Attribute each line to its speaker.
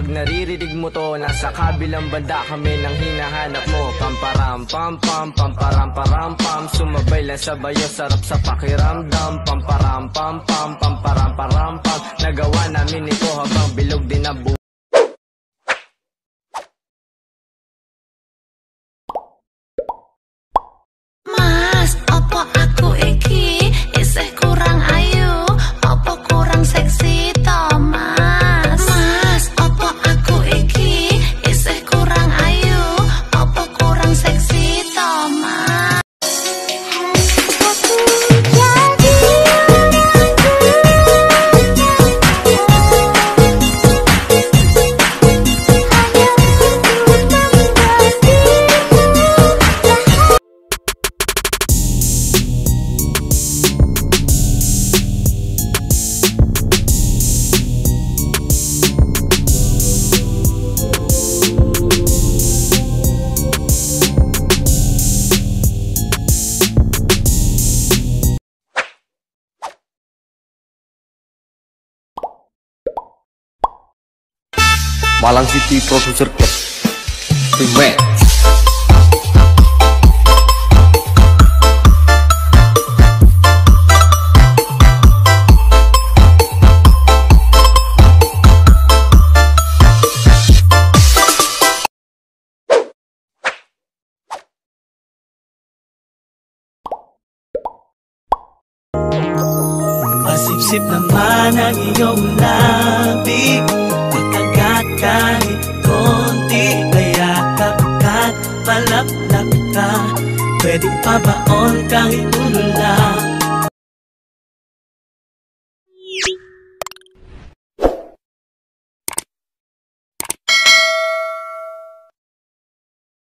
Speaker 1: Pag naririnig mo to, nasa kabilang banda kami nang hinahanap mo. Pamparam pam pam, pamparam param pam, sumabay lang sa bayo, sarap sa pakiramdam. Pamparam pam pam, pamparam param pam, nagawa namin ito habang bilog din na buhay.
Speaker 2: Mas, opo aku iki isih kurang ayu, opo kurang seksi to mas. Mas, opo aku iki isih kurang ayu, opo kurang seksi to mas.
Speaker 3: Malang City Producer Club Remix.
Speaker 4: Masipsip naman ang iyong labi, makagat kahit konti, mayakap ka't palaplap ka. Pwedeng pabaon kahit ulo lang.